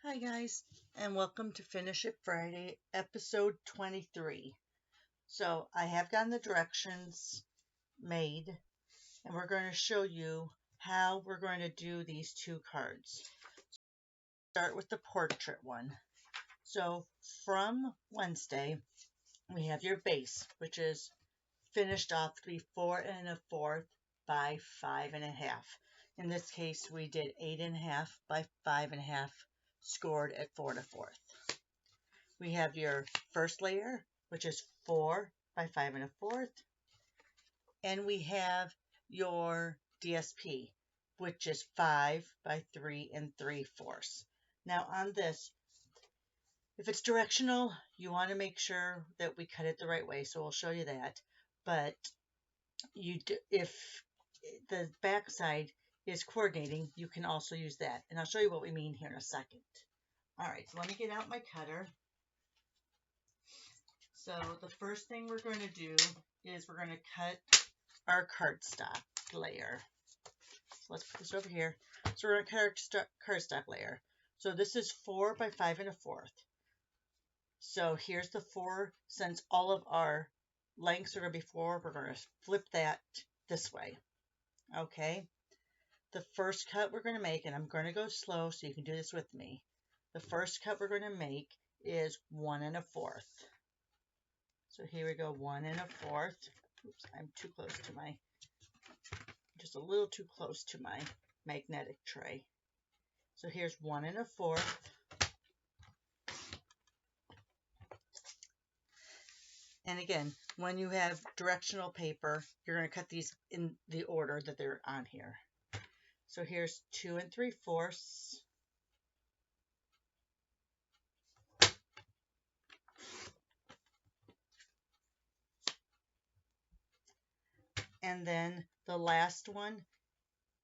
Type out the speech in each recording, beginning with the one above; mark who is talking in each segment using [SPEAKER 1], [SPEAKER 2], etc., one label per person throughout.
[SPEAKER 1] Hi guys, and welcome to Finish It Friday, episode 23. So I have gotten the directions made, and we're going to show you how we're going to do these two cards. Start with the portrait one. So from Wednesday, we have your base, which is finished off to be 4 1/4 by 5 1/2. In this case, we did 8 1/2 by 5 1/2, scored at 4 1/4. We have your first layer, which is 4 by 5 1/4, and we have your DSP, which is 5 by 3 3/4. Now on this, if it's directional, you want to make sure that we cut it the right way, so we'll show you that. But if the back side is coordinating, you can also use that, and I'll show you what we mean here in a second. All right, so let me get out my cutter. So the first thing we're going to do is we're going to cut our cardstock layer. So let's put this over here. So we're going to cut our cardstock layer. So this is 4 by 5 1/4. So here's the 4. Since all of our lengths are going to be 4, we're going to flip that this way. Okay. The first cut we're going to make, and I'm going to go slow so you can do this with me. The first cut we're going to make is 1 1/4. So here we go, 1 1/4. Oops, I'm too close to just a little too close to my magnetic tray. So here's 1 1/4. And again, when you have directional paper, you're going to cut these in the order that they're on here. So here's 2 3/4. And then the last one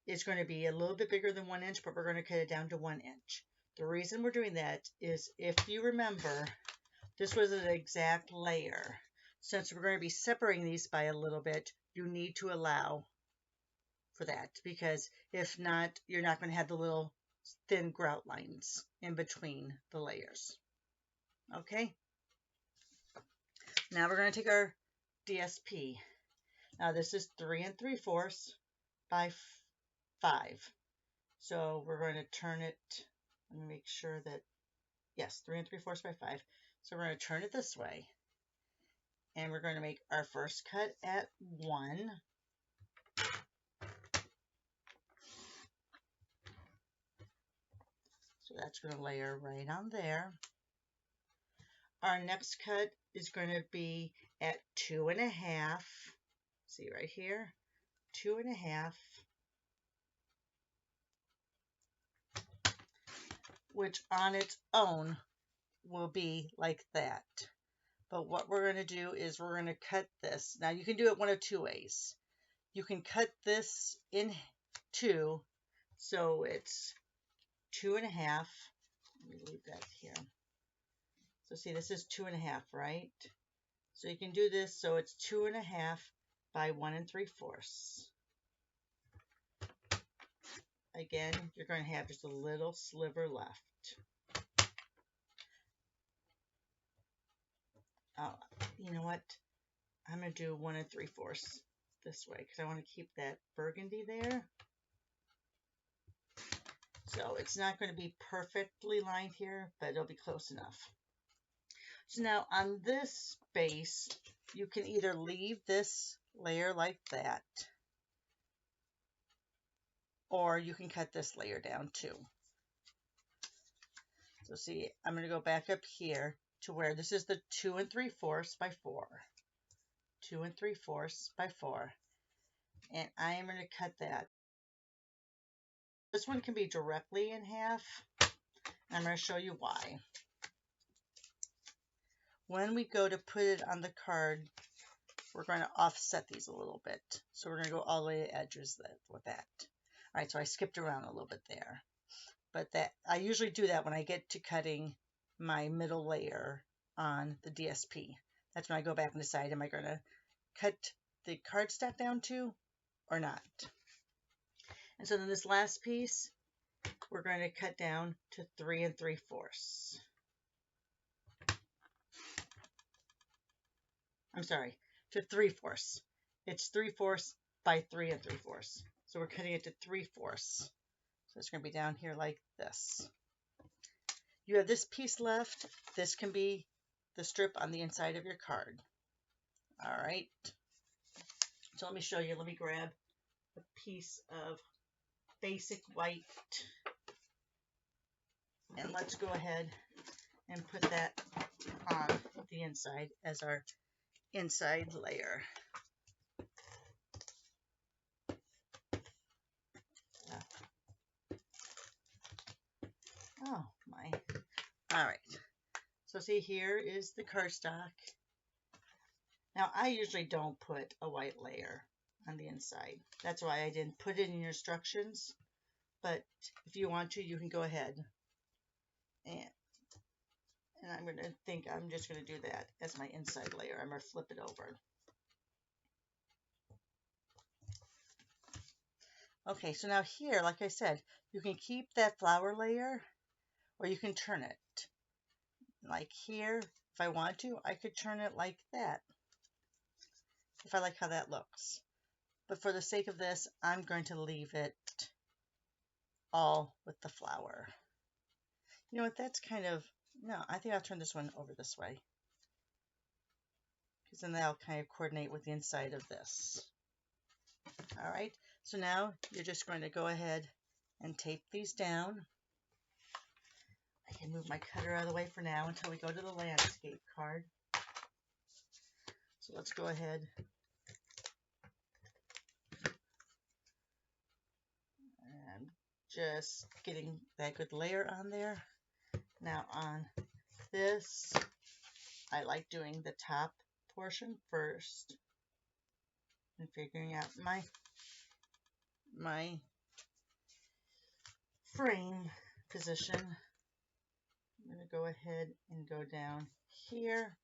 [SPEAKER 1] is going to be a little bit bigger than 1 inch, but we're going to cut it down to 1 inch. The reason we're doing that is, if you remember, this was an exact layer. Since we're going to be separating these by a little bit, you need to allow for that, because if not, you're not going to have the little thin grout lines in between the layers. Okay? Now we're going to take our DSP. Now this is 3 3/4 by 5. So we're going to turn it, let me make sure that, yes, 3 3/4 by 5. So we're going to turn it this way. And we're going to make our first cut at 1. So that's going to layer right on there. Our next cut is going to be at 2 1/2. See right here, 2 1/2, which on its own will be like that. But what we're going to do is we're going to cut this. Now you can do it one of two ways. You can cut this in two, so it's 2 1/2. Let me leave that here. So see, this is 2 1/2, right? So you can do this, so it's 2 1/2 by 1 3/4. Again, you're going to have just a little sliver left. Oh, you know what? I'm going to do 1 3/4 this way because I want to keep that burgundy there. So it's not going to be perfectly lined here, but it'll be close enough. So now on this base, you can either leave this layer like that, or you can cut this layer down too. So see, I'm going to go back up here to where this is the 2 3/4 by 4. 2 3/4 by 4. And I am going to cut that. This one can be directly in half. And I'm going to show you why. When we go to put it on the card, we're going to offset these a little bit. So we're going to go all the way to edges with that. All right, so I skipped around a little bit there. But that I usually do that when I get to cutting my middle layer on the DSP. That's when I go back and decide, am I going to cut the cardstock down too or not? And so then this last piece, we're going to cut down to 3 3/4. I'm sorry, to 3/4. It's 3/4 by 3 3/4. So we're cutting it to 3/4. So it's going to be down here like this. You have this piece left. This can be the strip on the inside of your card. All right. So let me show you. Let me grab a piece of basic white. And let's go ahead and put that on the inside as our inside layer. Oh my. All right. So see, here is the cardstock. Now I usually don't put a white layer on the inside. That's why I didn't put it in your instructions. But if you want to, you can go ahead. And I'm just going to do that as my inside layer. I'm going to flip it over. Okay, so now here, like I said, you can keep that flower layer or you can turn it. Like here, if I want to, I could turn it like that, if I like how that looks. But for the sake of this, I'm going to leave it all with the flower. You know what, that's kind of, no, I think I'll turn this one over this way. Because then that'll kind of coordinate with the inside of this. All right, so now you're just going to go ahead and tape these down. I can move my cutter out of the way for now until we go to the landscape card. So let's go ahead and just getting that good layer on there. Now on this, I like doing the top portion first and figuring out my frame position. I'm going to go ahead and go down here.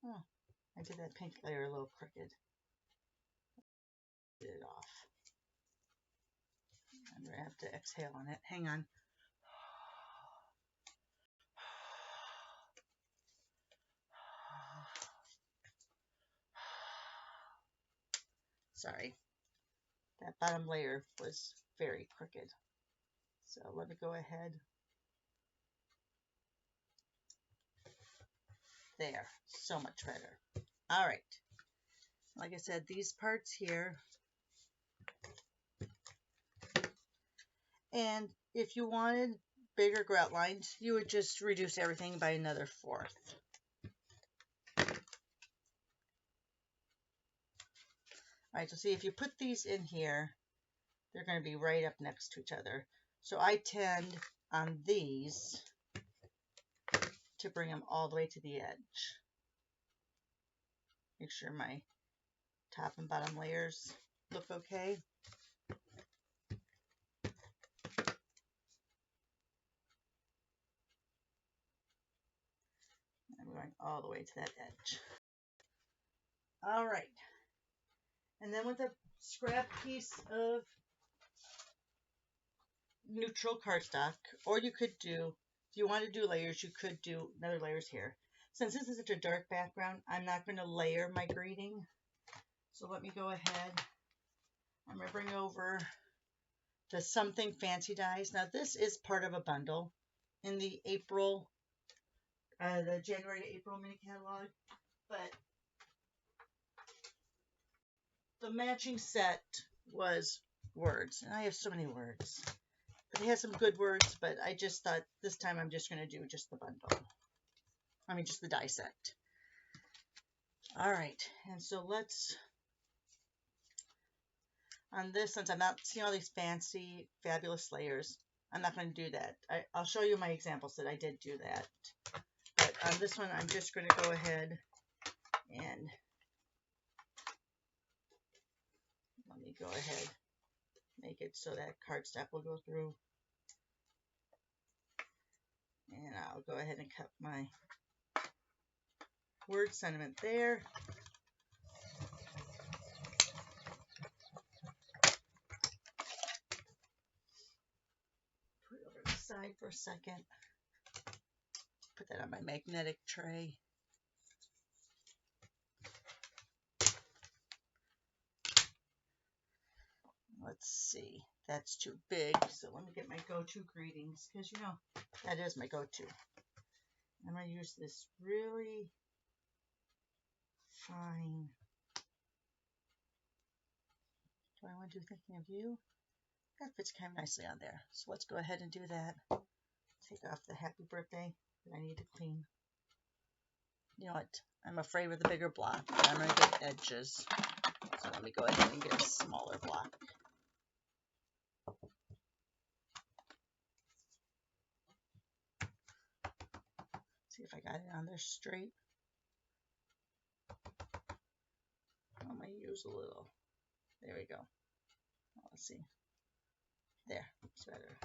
[SPEAKER 1] Oh, I did that pink layer a little crooked. Get it off. I'm going to have to exhale on it. Hang on. Sorry. That bottom layer was very crooked. So let me go ahead. There. So much better. All right. Like I said, these parts here. And if you wanted bigger grout lines, you would just reduce everything by another 1/4. All right, so see, if you put these in here, they're going to be right up next to each other. So I tend on these to bring them all the way to the edge. Make sure my top and bottom layers look okay. I'm going all the way to that edge. All right. And then with a scrap piece of neutral cardstock, or you could do, if you want to do layers, you could do another layers here. Since this is such a dark background, I'm not going to layer my greeting. So let me go ahead. I'm going to bring over the Something Fancy dies. Now this is part of a bundle in the the January to April mini catalog, but the matching set was words, and I have so many words. But it has some good words, but I just thought this time I'm just going to do just the bundle. I mean, just the die set. All right, and so let's, on this, since I'm not seeing all these fancy, fabulous layers, I'm not going to do that. I'll show you my examples that I did do that. But on this one, I'm just going to go ahead and let me go ahead, make it so that cardstock will go through. And I'll go ahead and cut my word sentiment there. aside for a second. Put that on my magnetic tray. Let's see, that's too big, so let me get my go-to greetings, because you know, that is my go-to. I'm going to use this really fine. Do I want to do thinking of you? That fits kind of nicely on there. So let's go ahead and do that. Take off the happy birthday that I need to clean. You know what? I'm afraid with a bigger block that I'm going to get edges. So let me go ahead and get a smaller block. See if I got it on there straight. I'm going to use a little. There we go. Let's see. There, it's better.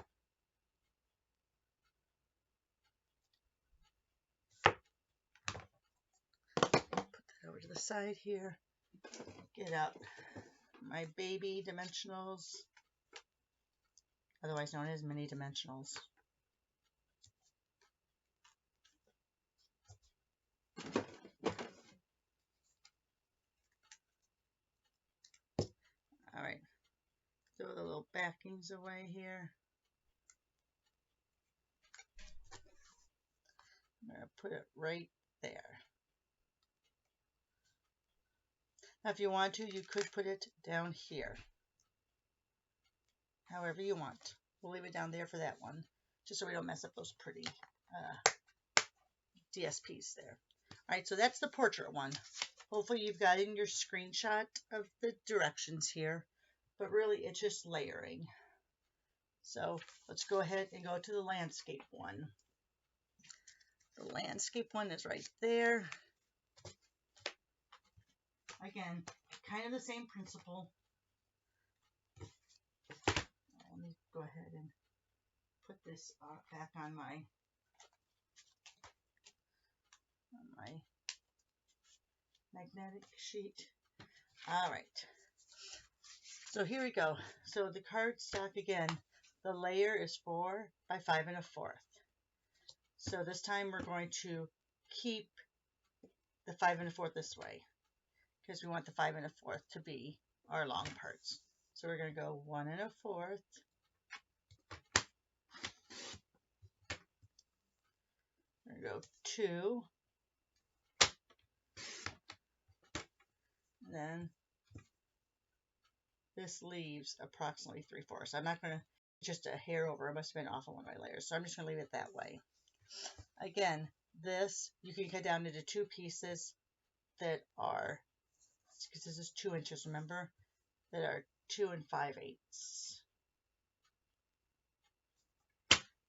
[SPEAKER 1] Put that over to the side here. Get out my baby dimensionals, otherwise known as mini dimensionals. All right, throw the little backings away here. I'm going to put it right there. Now, if you want to, you could put it down here. However you want. We'll leave it down there for that one, just so we don't mess up those pretty DSPs there. All right, so that's the portrait one. Hopefully you've gotten your screenshot of the directions here, but really it's just layering. So let's go ahead and go to the landscape one. The landscape one is right there. Again, kind of the same principle. Let me go ahead and put this back on my magnetic sheet. All right. So here we go. So the cardstock again, the layer is 4 by 5 1/4. So this time we're going to keep the 5 1/4 this way, because we want the 5 1/4 to be our long parts. So we're going to go 1 1/4. We're going to go 2. And then this leaves approximately 3/4. I'm not going to, just a hair over. It must have been off on one of my layers. So I'm just going to leave it that way. Again, this, you can cut down into 2 pieces that are, because this is 2 inches, remember, that are 2 5/8.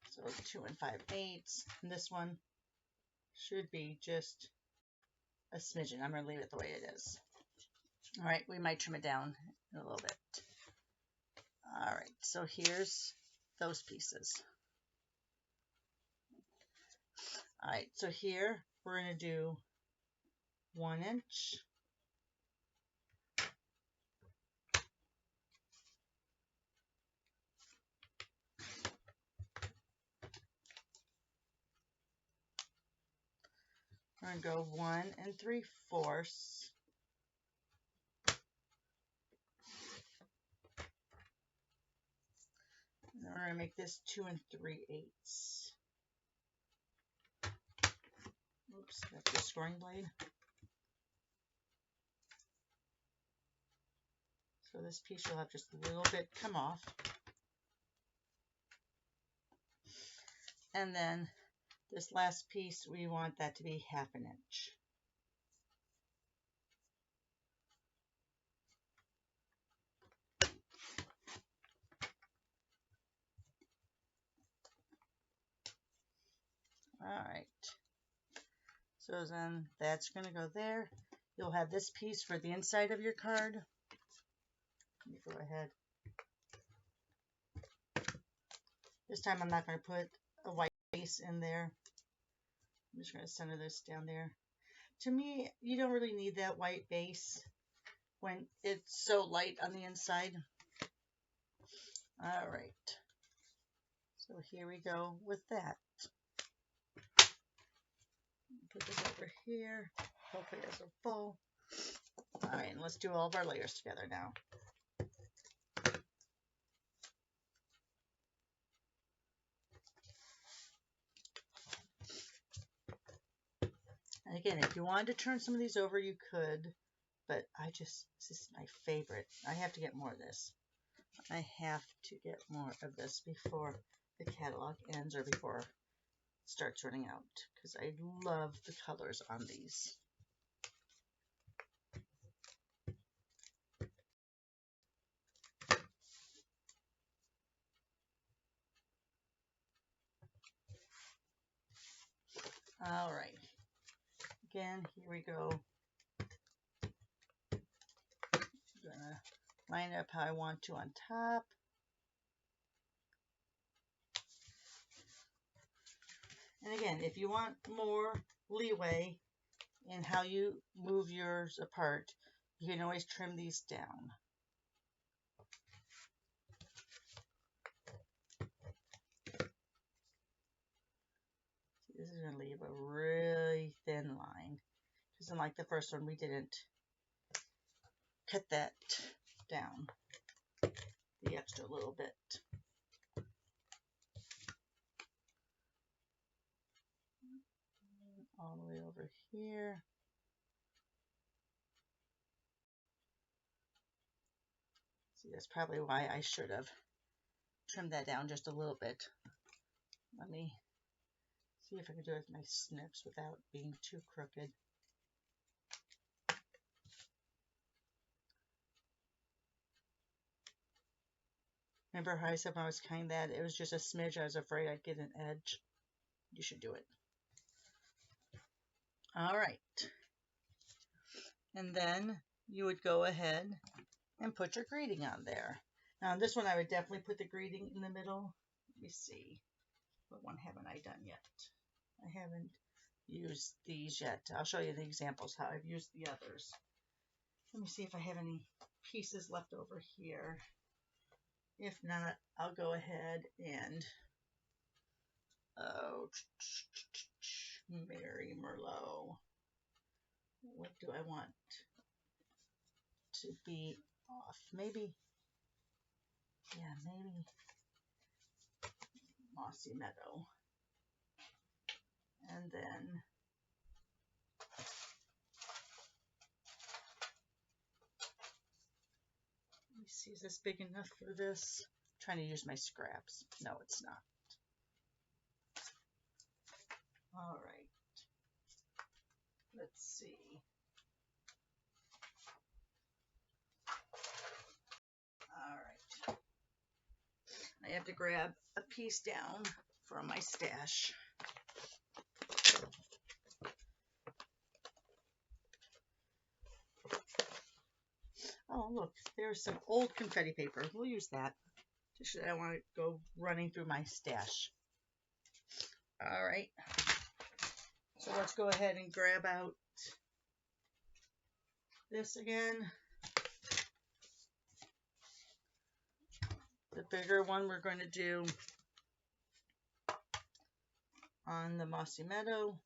[SPEAKER 1] So 2 5/8, and this one should be just a smidgen. I'm going to leave it the way it is. All right, we might trim it down a little bit. All right, so here's those pieces. All right, so here we're going to do 1 inch. We're going to go 1 3/4. And then we're going to make this 2 3/8. Oops, that's the scoring blade. So this piece will have just a little bit come off. And then this last piece, we want that to be 1/2 inch. All right. So then that's going to go there. You'll have this piece for the inside of your card. Let me go ahead. This time I'm not going to put a white base in there. I'm just going to center this down there. To me, you don't really need that white base when it's so light on the inside. All right. So So here we go with that. Put this over here. Hopefully this will fall. All right, and let's do all of our layers together now. And again, if you wanted to turn some of these over, you could, but this is my favorite. I have to get more of this. I have to get more of this before the catalog ends or before it starts running out, because I love the colors on these. All right. Again, here we go. I'm gonna line up how I want to on top. And again, if you want more leeway in how you move yours apart, you can always trim these down. This is going to leave a really thin line, because unlike the first one, we didn't cut that down the extra little bit. All the way over here. See, that's probably why I should have trimmed that down just a little bit. Let me see if I can do it with my snips without being too crooked. Remember how I said when I was cutting that, it was just a smidge. I was afraid I'd get an edge. You should do it. All right. And then you would go ahead and put your greeting on there. Now on this one, I would definitely put the greeting in the middle. Let me see. What one haven't I done yet? I haven't used these yet. I'll show you the examples how I've used the others. Let me see if I have any pieces left over here. If not, I'll go ahead and Mary Merlot. What do I want to be off? Maybe Mossy Meadow. And then let me see, is this big enough for this? I'm trying to use my scraps. No, it's not. All right. Let's see. All right. I have to grab a piece down from my stash. Oh, look, there's some old confetti paper. We'll use that. Just I don't want to go running through my stash. All right. So let's go ahead and grab out this again. The bigger one we're going to do on the Mossy Meadow.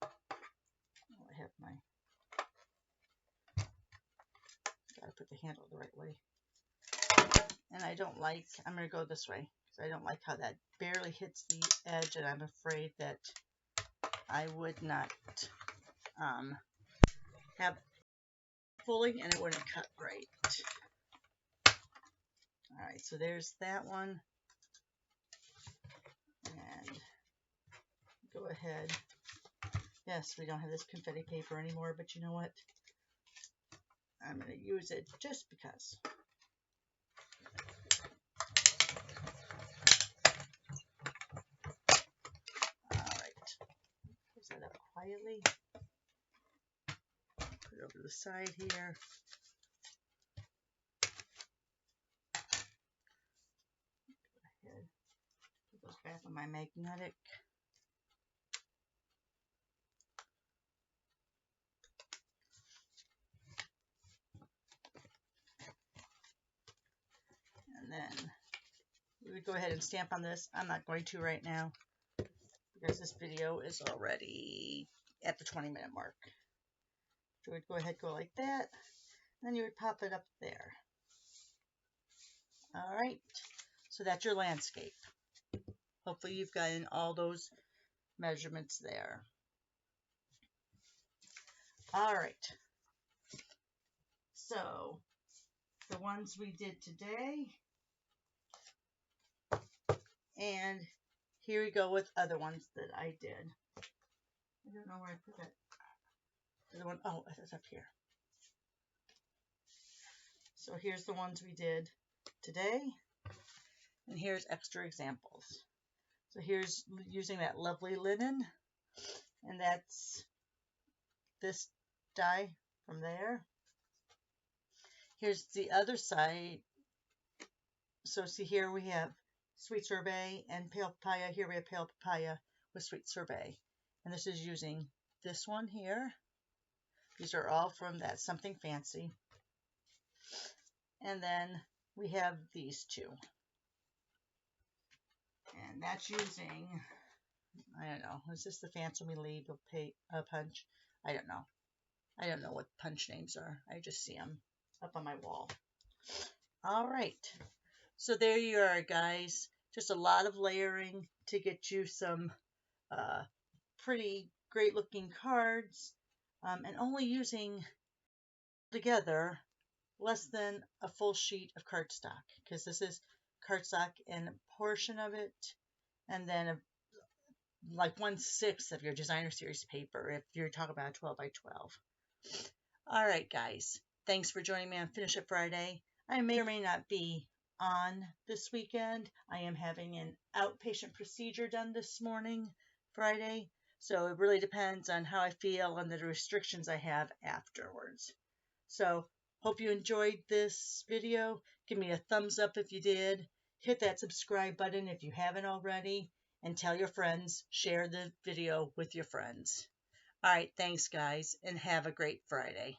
[SPEAKER 1] Oh, I have my, gotta put the handle the right way. And I don't like, I'm going to go this way, because I don't like how that barely hits the edge, and I'm afraid that I would not have fully, and it wouldn't cut right. All right, so there's that one. And go ahead. Yes, we don't have this confetti paper anymore, but you know what? I'm going to use it just because. All right. Close that up quietly. Put it over to the side here. Go ahead. Put those back on my magnetic. And then we would go ahead and stamp on this. I'm not going to right now because this video is already at the 20-minute mark. So you would go ahead, go like that, and then you would pop it up there. All right, so that's your landscape. Hopefully you've gotten all those measurements there. All right, so the ones we did today, and here we go with other ones that I did. I don't know where I put that. The one, oh, it's up here. So here's the ones we did today, and here's extra examples. So here's using that lovely linen, and that's this die from there. Here's the other side. So see here we have sweet sorbet and pale papaya. Here we have pale papaya with sweet sorbet. And this is using this one here. These are all from that Something Fancy. And then we have these two. And that's using, I don't know, is this the Fancy Me Leave a punch? I don't know. I don't know what punch names are. I just see them up on my wall. All right. So there you are, guys. Just a lot of layering to get you some pretty great looking cards, and only using together less than a full sheet of cardstock, because this is cardstock and a portion of it, and then like 1/6 of your designer series paper if you're talking about a 12 by 12. All right, guys. Thanks for joining me on Finish It Friday. I may or may not be on this weekend. I am having an outpatient procedure done this morning, Friday. So it really depends on how I feel and the restrictions I have afterwards. So hope you enjoyed this video. Give me a thumbs up if you did. Hit that subscribe button if you haven't already. And tell your friends. Share the video with your friends. All right, thanks, guys, and have a great Friday.